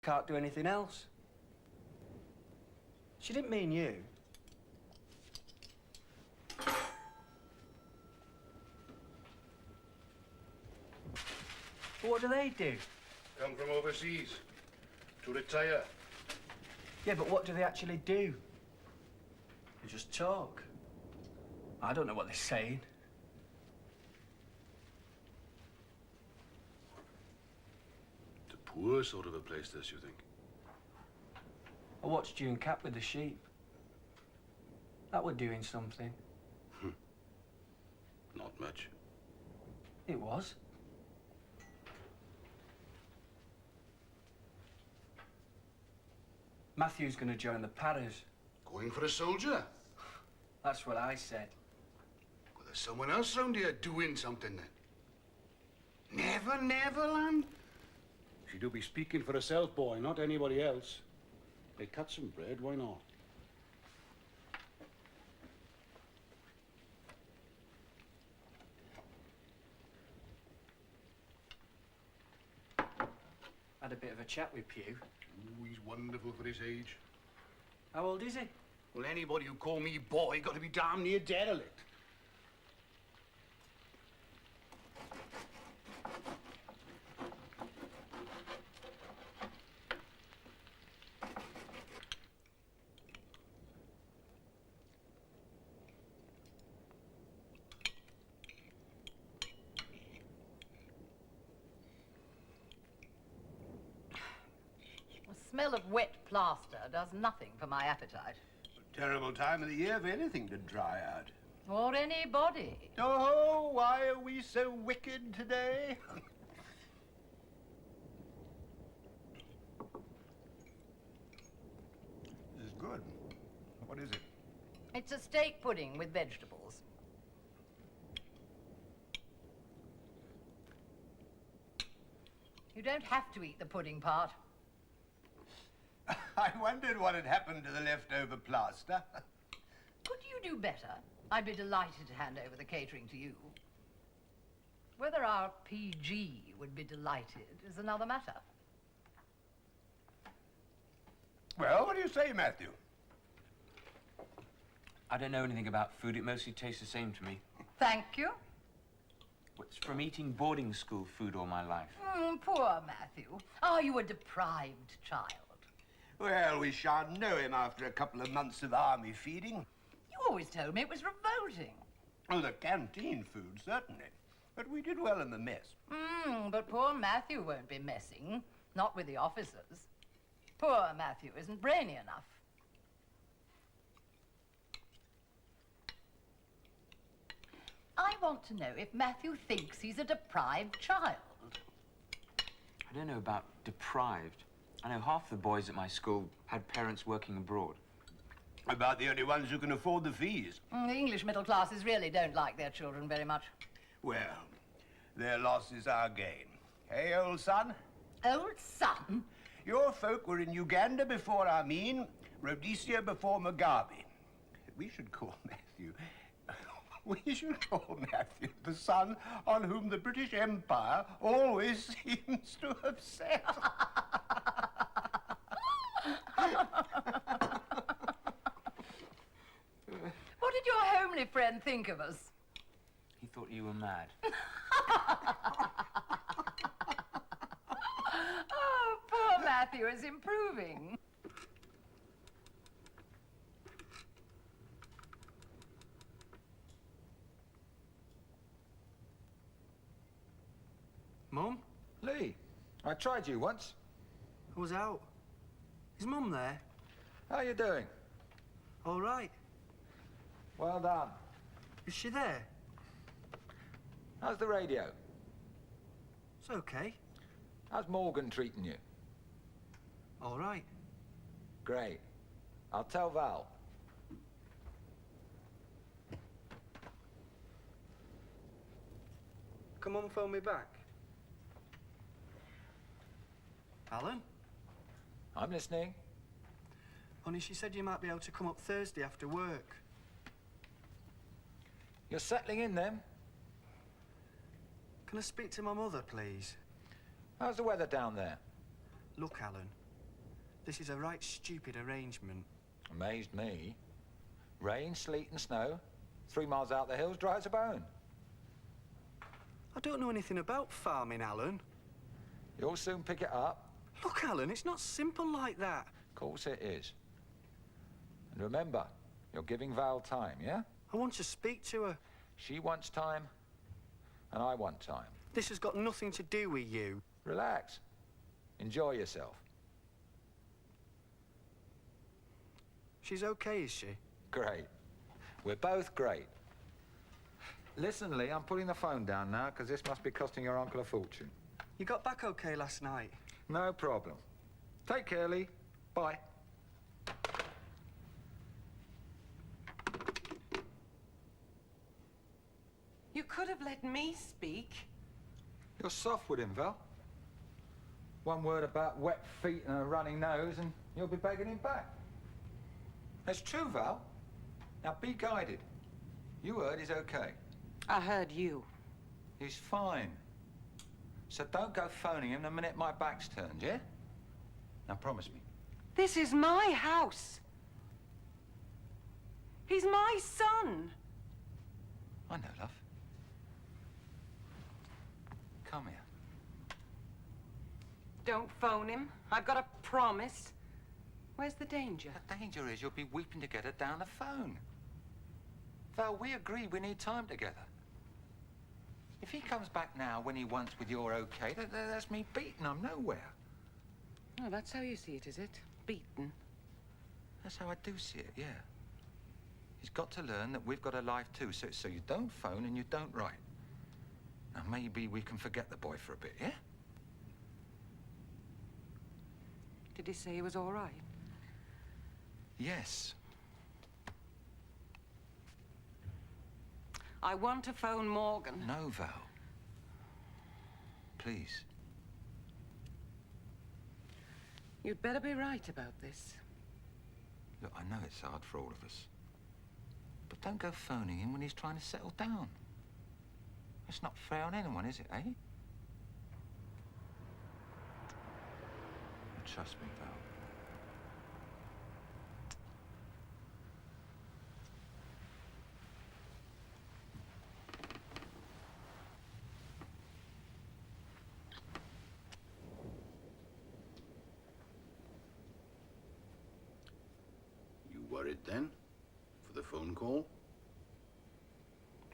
can't do anything else. She didn't mean you. But what do they do? Come from overseas to retire. Yeah, but what do they actually do? They just talk. I don't know what they're saying. It's a poor sort of a place, this, you think? I watched you and Cap with the sheep. That were doing something. Not much. It was. Matthew's going to join the Paras. Going for a soldier? That's what I said. Well, there's someone else round here doing something then. Never, Neverland? She do be speaking for herself, boy, not anybody else. They cut some bread, why not? Had a bit of a chat with Pew. Ooh, he's wonderful for his age. How old is he? Well, anybody who call me boy got to be damn near derelict. The smell of wet plaster does nothing for my appetite. Terrible time of the year for anything to dry out. Or anybody. Oh, why are we so wicked today? This is good. What is it? It's a steak pudding with vegetables. You don't have to eat the pudding part. I wondered what had happened to the leftover plaster. Could you do better? I'd be delighted to hand over the catering to you. Whether our PG would be delighted is another matter. Well, what do you say, Matthew? I don't know anything about food. It mostly tastes the same to me. Thank you. It's from eating boarding school food all my life. Poor Matthew. Are you a deprived child? Well, we shan't know him after a couple of months of army feeding. You always told me it was revolting. Oh, the canteen food, certainly. But we did well in the mess. But poor Matthew won't be messing. Not with the officers. Poor Matthew isn't brainy enough. I want to know if Matthew thinks he's a deprived child. I don't know about deprived. I know half the boys at my school had parents working abroad. About the only ones who can afford the fees. The English middle classes really don't like their children very much. Well, their loss is our gain. Hey, old son? Old son? Your folk were in Uganda before Amin, Rhodesia before Mugabe. We should call Matthew the son on whom the British Empire always seems to have set. What did your homely friend think of us? He thought you were mad. Oh, poor Matthew is improving. Mum? Lee, I tried you once. I was out. Is Mum there? How you doing? All right. Well done. Is she there? How's the radio? It's okay. How's Morgan treating you? All right. Great. I'll tell Val. Can Mum phone me back? Alan? I'm listening. Honey, she said you might be able to come up Thursday after work. You're settling in then? Can I speak to my mother, please? How's the weather down there? Look, Alan, This is a right stupid arrangement. Amazed me. Rain, sleet and snow. 3 miles out the hills, dry as a bone. I don't know anything about farming, Alan. You'll soon pick it up. Look, Alan, it's not simple like that. Of course it is. And remember, you're giving Val time, yeah? I want to speak to her. She wants time, and I want time. This has got nothing to do with you. Relax. Enjoy yourself. She's okay, is she? Great. We're both great. Listen, Lee, I'm putting the phone down now, because this must be costing your uncle a fortune. You got back okay last night? No problem. Take care, Lee. Bye. You could have let me speak. You're soft with him, Val. One word about wet feet and a running nose, and you'll be begging him back. That's true, Val. Now be guided. You heard he's okay. I heard you. He's fine. So don't go phoning him the minute my back's turned, yeah? Now promise me. This is my house. He's my son. I know, love. Come here. Don't phone him. I've got a promise. Where's the danger? The danger is you'll be weeping together down the phone. Val, we agreed we need time together. If he comes back now when he wants with your okay, that's me beaten. I'm nowhere. Oh, that's how you see it, is it? Beaten. That's how I do see it, yeah. He's got to learn that we've got a life too, so you don't phone and you don't write. Now, maybe we can forget the boy for a bit, yeah? Did he say he was all right? Yes. I want to phone Morgan. No, Val. Please. You'd better be right about this. Look, I know it's hard for all of us. But don't go phoning him when he's trying to settle down. It's not fair on anyone, is it, eh? Trust me, Val. You worried then? For the phone call?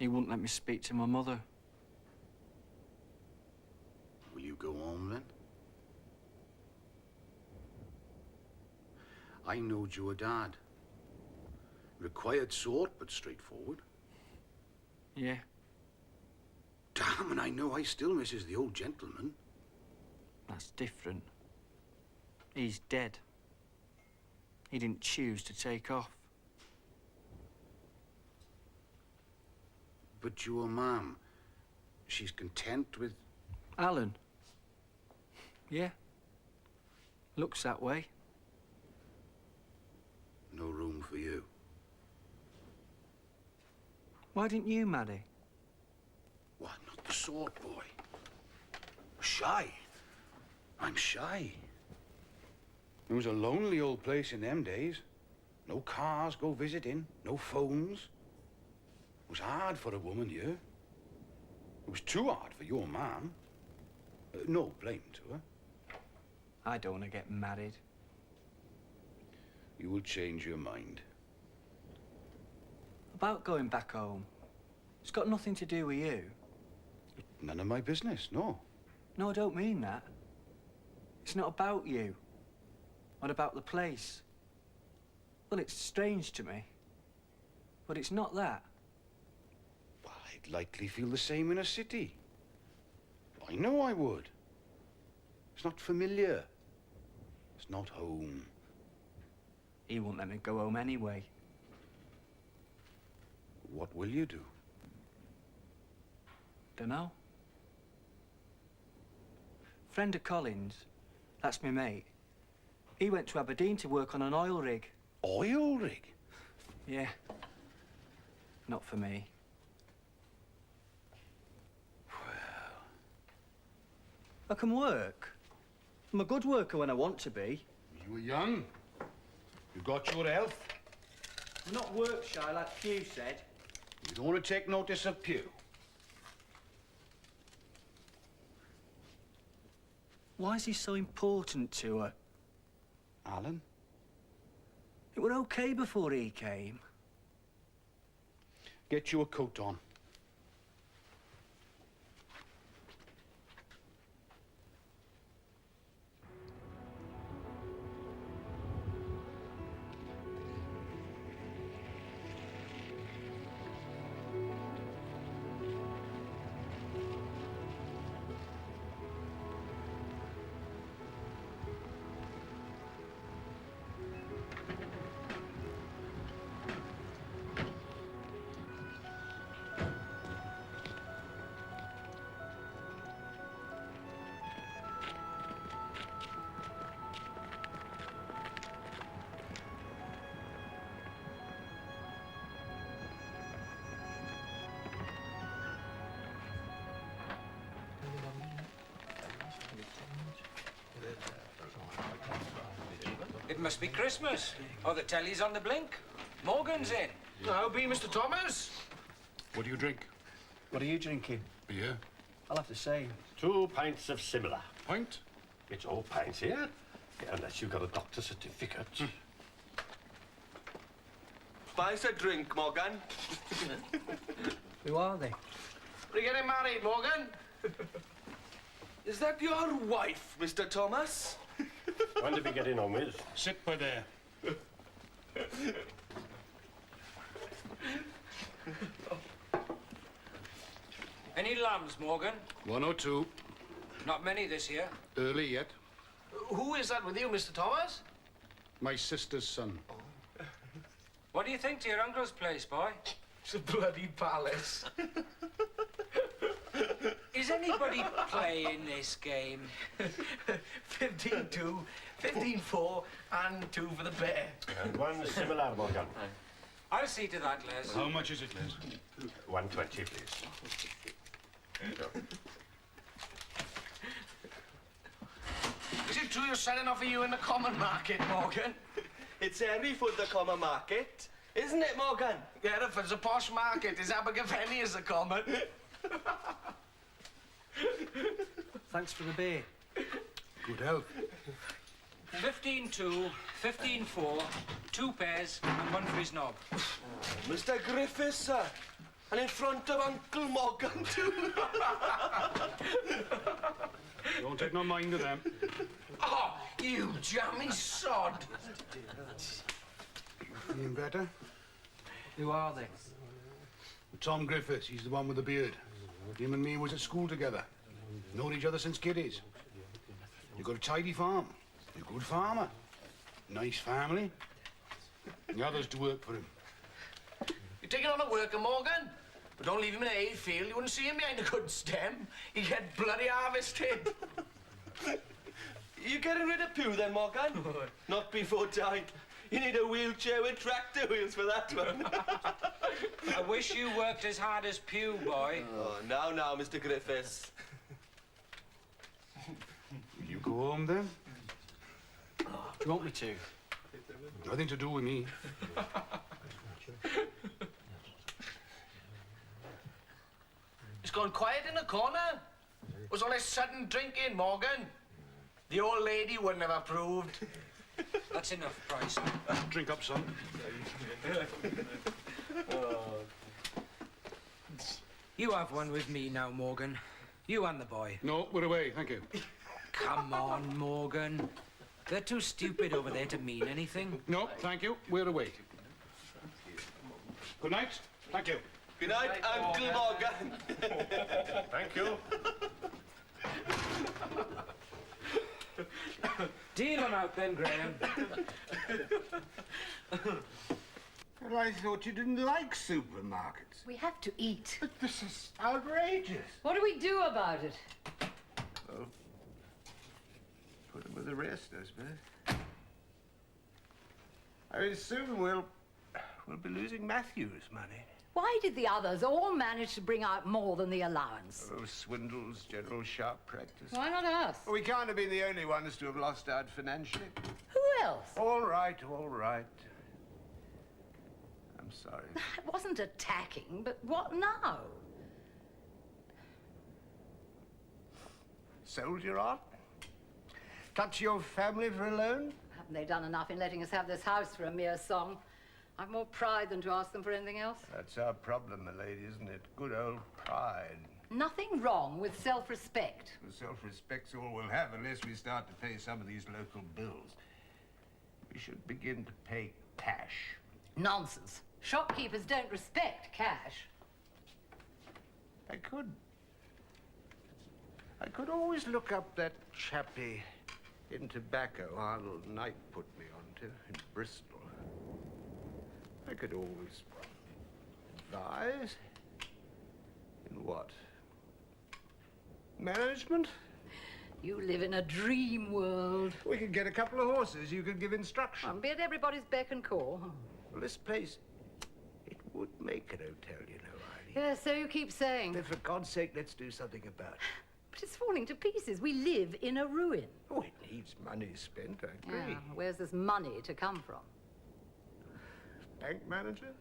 He wouldn't let me speak to my mother. Will you go home then? I knowed you were dad. Required sort, but straightforward. Yeah. Damn, and I know I still misses the old gentleman. That's different. He's dead. He didn't choose to take off. But your mum, she's content with... Alan? Yeah. Looks that way. No room for you. Why didn't you marry? What, not the sort, boy. Shy. I'm shy. It was a lonely old place in them days. No cars go visiting, no phones. It was hard for a woman here. It was too hard for your mum. No blame to her. I don't want to get married. You will change your mind. About going back home. It's got nothing to do with you. None of my business, no. No, I don't mean that. It's not about you. Not about the place. Well, it's strange to me. But it's not that. Well, I'd likely feel the same in a city. I know I would. It's not familiar. It's not home. He won't let me go home anyway. What will you do? Dunno. Friend of Colin's, that's my mate. He went to Aberdeen to work on an oil rig. Oil rig? Yeah. Not for me. Well... I can work. I'm a good worker when I want to be. You were young. You got your health. We're not work shy like Pew said. You don't want to take notice of Pew. Why is he so important to her? Alan? It were okay before he came. Get you a coat on. It must be Christmas. Oh, the telly's on the blink. Morgan's in. How be, Mr. Thomas? What do you drink? What are you drinking? Beer? I'll have to say. 2 pints of similar. Pint? It's all pints here, unless you've got a doctor's certificate. Buys a drink, Morgan. Who are they? Are you getting married, Morgan? Is that your wife, Mr. Thomas? When did we get in on with? Sit by there. Any lambs, Morgan? 1 or 2. Not many this year. Early yet. Who is that with you, Mr. Thomas? My sister's son. What do you think to your uncle's place, boy? It's a bloody palace. Is anybody playing this game? 15-2, 15-4, and 2 for the bear. And 1 similar, Morgan. I'll see to that, Les. How much is it, Les? 120, please. Is it true you're selling off of you in the common market, Morgan? It's Henry for the common market, isn't it, Morgan? Yeah, if it's a posh market, is Abergavenny is the common? Thanks for the beer. Good health. 15-2, 15-4, 2 pairs, and 1 for his knob. Mr. Griffiths, sir. And in front of Uncle Morgan, too. Don't take no mind of them. Oh, you jammy sod. Feeling better? Who are they? Tom Griffiths, he's the one with the beard. Him and me was at school together. Known each other since kiddies. You got a tidy farm. You're a good farmer. Nice family. And the others to work for him. You're taking on a worker, Morgan? But don't leave him in a hayfield. You wouldn't see him behind a good stem. He'd get bloody harvested. You getting rid of Pew then, Morgan? Not before time. You need a wheelchair with tractor wheels for that one. I wish you worked as hard as Pew, boy. Oh, now, Mr. Griffiths. Will you go home then? Do you want me to? Nothing to do with me. It's gone quiet in the corner. Was all this sudden drinking, Morgan? The old lady wouldn't have approved. That's enough, Price. Drink up, son. You have one with me now, Morgan. You and the boy. No, we're away, thank you. Come on, Morgan. They're too stupid over there to mean anything. No, thank you, we're away. Good night, thank you. Good night, Uncle Morgan. Thank you. Deal them out then, Graham. Well, I thought you didn't like supermarkets. We have to eat. But this is outrageous. What do we do about it? Well, put them with the rest, I suppose. I mean, soon we'll be losing Matthew's money. Why did the others all manage to bring out more than the allowance? Oh, swindles, general sharp practice. Why not us? Well, we can't have been the only ones to have lost out financially. Who else. All right, all right. I'm sorry. It wasn't attacking, but what now? Soldier art? Touch your family for a loan? Haven't they done enough in letting us have this house for a mere song? I've more pride than to ask them for anything else. That's our problem, my lady, isn't it? Good old pride. Nothing wrong with self-respect. Well, self-respect's all we'll have unless we start to pay some of these local bills. We should begin to pay cash. Nonsense. Shopkeepers don't respect cash. I could always look up that chappie in tobacco Arnold Knight put me onto in Bristol. I could always advise. In what? Management? You live in a dream world. We could get a couple of horses. You could give instruction. And be at everybody's beck and call. Well, this place, it would make an hotel, you know, Eileen. Yes, so you keep saying. But for God's sake, let's do something about it. But it's falling to pieces. We live in a ruin. Oh, it needs money spent, I agree. Yeah, where's this money to come from? Bank manager?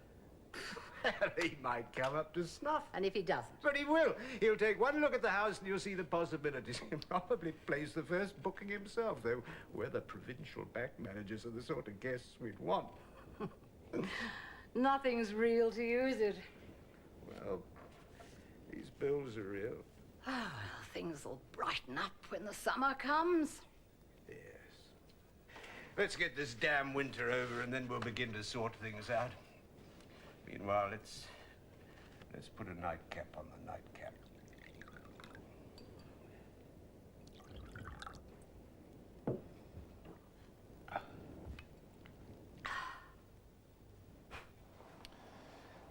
He might come up to snuff. And if he doesn't? But he will. He'll take one look at the house and you'll see the possibilities. He'll probably place the first booking himself, though we're the provincial bank managers are the sort of guests we'd want. Nothing's real to you, is it? Well, these bills are real. Oh, well, things will brighten up when the summer comes. Yes. Let's get this damn winter over and then we'll begin to sort things out. Meanwhile, let's put a nightcap on the nightcap.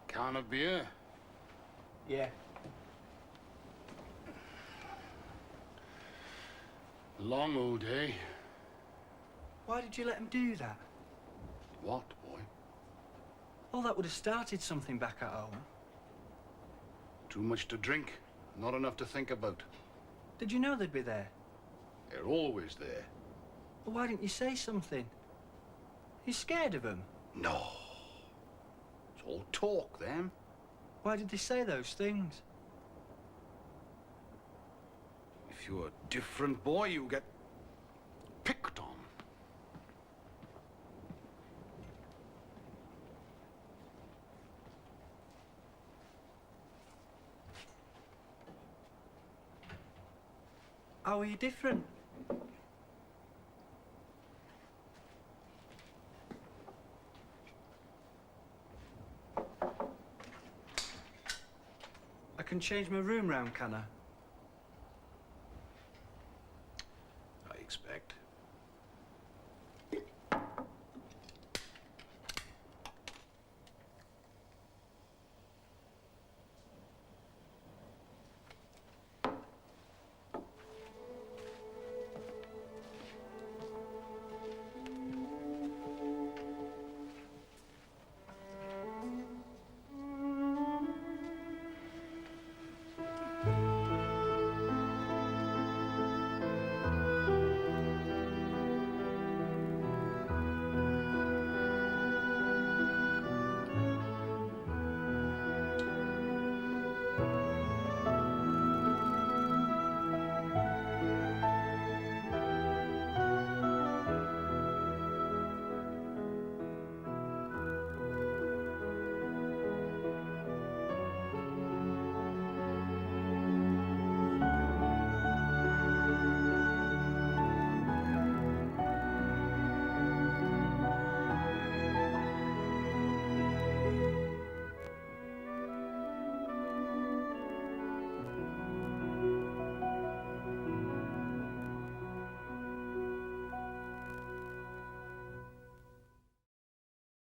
Can of beer? Yeah. Long old day. Why did you let him do that? What, boy? Well, that would have started something back at home. Too much to drink, not enough to think about. Did you know they'd be there? They're always there. Well, why didn't you say something? You scared of them? No. It's all talk, them. Why did they say those things? If you're a different boy, you get picked on. How are you different? I can change my room round, can I?